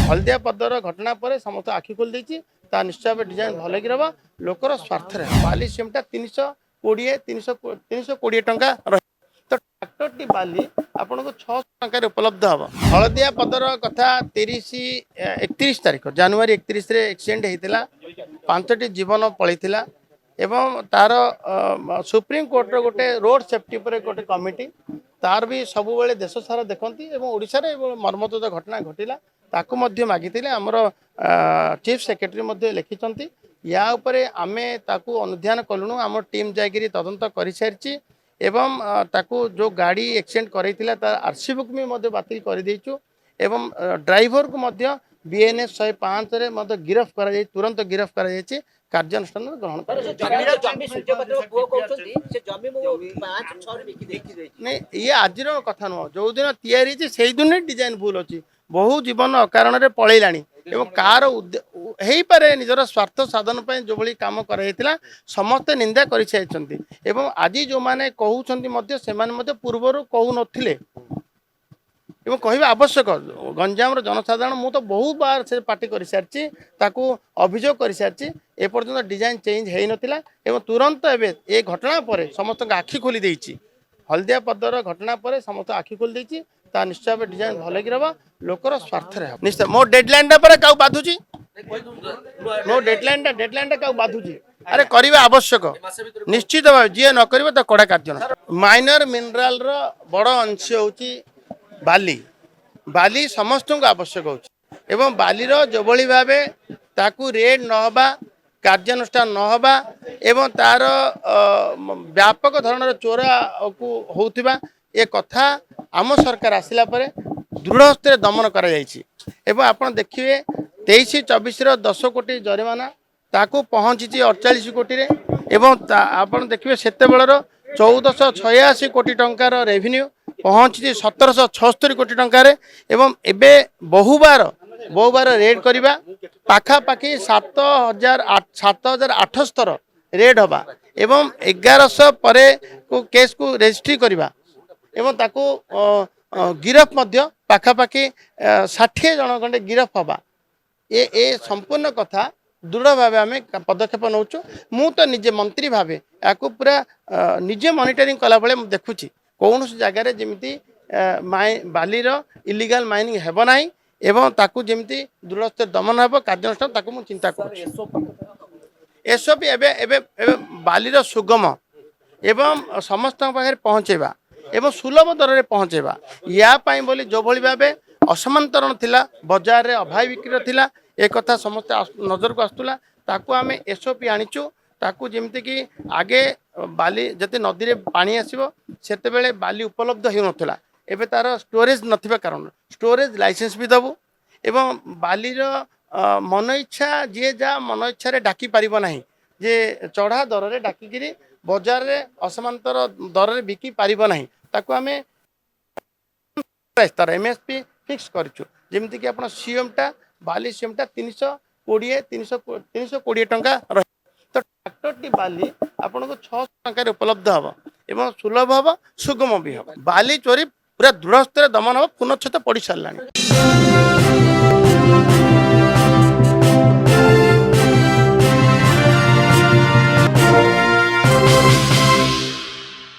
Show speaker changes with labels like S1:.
S1: हलदिया पदर घटना पर समस्त आखि खोल देती निश्चय भाव डिजाइन भल कि रहा लोकर स्वार्थ बाली सीमटा 320 टंका तो ट्राक्टर टी बाली आपन को 600 टंका उपलब्ध हम हलदिया पदर कथा 31 तारीख जनवरी 31 एक्सीडेंट होता 5टी जीवन पलैला एवं तार सुप्रीम कोर्टर गोटे रोड सेफ्टी पर गोटे कमिटी तार भी सब देश सारा देखती ओडिशा रे मर्मतुद घटना घटिला ताकू मध्य मागिथिले हमर चीफ सेक्रेटरी लिखिं या उपरे आमे ताकू अनुध्यान कलुणु आम टीम जाकरी तदंत कर सारी एवं ताकू जो गाड़ी एक्सीडेंट करैतिला तार आरसी बुक भी बातिल कर देचु एवं ड्राइवर को मध्य बीएनएस 105 रे गिरफ कर तुरंत गिरफ कर कार्यानुष्ठान ग्रहण नहीं ये आज कथा नुह जो दिन तैयारी से दिन डिजाइन भूल अच्छी बहु जीवन अकारण में पलैला कार हो पारे निजर स्वार्थ साधन जो भाई कम कर समस्ते निंदा कर आज जो मैंने कहते से पूर्वर कहू नथिले एवं कहवा आवश्यक गंजाम जनसाधारण मु तो बहुत बार से पार्टी कर सारी अभियोग कर सारी एपर्तंत डिजाइन चेंज हो नाला एवं तुरंत एवं ये घटना पर समस्त आखि खोली देती हलदिया पदर घटना पर समस्त आखि खोली देती निश्चय भाव डिजाइन भल कि रहा लोकर स्वार्थ निश्चय मो डेडलाइन क्या बाधुची मो डेडलाइन क्या बाधुची अरे करवा आवश्यक निश्चित भाव जी न कर तो कड़ा कार्य माइनर मिनराल बड़ अंश होची बाली बाली समस्त को आवश्यक हो बालीर जो भाव ताकू रेड नहबा कार्यानुष्ठान नहबा एवं तार व्यापक धरण चोरा को होउथिबा ए कथा आम सरकार आसिला परे दृढ़ हस्ते दमन कर आपड़ देखिए 23-24 10 कोटी जरिमाना ताकू पहुँची 48 कोटी रे एवं आपड़ देखिए से 1486 कोटी टंकार रेभिन्यू पहुँची 1776 कोटी टंकार एवं एबे बहुबार रेड करवा पाखापाखि 7,800 रेड हवा एवं 1100 पर केस को रजिस्ट्री करवा एवं ताकू गिरफ पाखापाखि 60 जन खंडे गिरफ हवा ए संपूर्ण कथा दृढ़ भाव आम पदक्षेप नौ मु तो निजे मंत्री भाव या पूरा निजे मॉनिटरिंग कला बेले देखुची कौन जगार जमी बालीर इलिगाल माइनिंग हेब ना एवं ताकू जमी दृढ़ स्तर दमन हे कार्यानुष्ठान ताकू मु चिंता कर एसओपी बालीर सुगम एवं समस्त पाखे पहुँचेबा एवं सुलभ दर में पहुँचेबा या बोली जो भली भाव असमांतरण थिला बजार रे अभाव बिक्री थिला एक कथा समस्त नजर को आसुला ताकू आम एसओपी आनीचु ताकू जमती कि आगे बाली जति नदी में पानी आसो से बाली उपलब्ध हो नाला एवं तार स्टोरेज नथिबा कारण स्टोरेज लाइसेंस भी दबु एवं बालीर मन इच्छा जी जा मन इच्छा रे डाकी पारिबो नाही जे चढ़ा दर रे डाकिकी बजार रे असमांतर दर रे बिकी पारिबो नाही ताकू आमे तार एमएसपी फिक्स करछु जेमती कि आपण सीएमटा बाली सीएमटा 320 टंका तो ट्रैक्टर टी बाली आपन को 600 टंका उपलब्ध हम एवं सुलभ हम सुगम भी हम बाली चोरी पूरा दृढ़ स्तर दमन हम पुनच्छेद पड़ सारे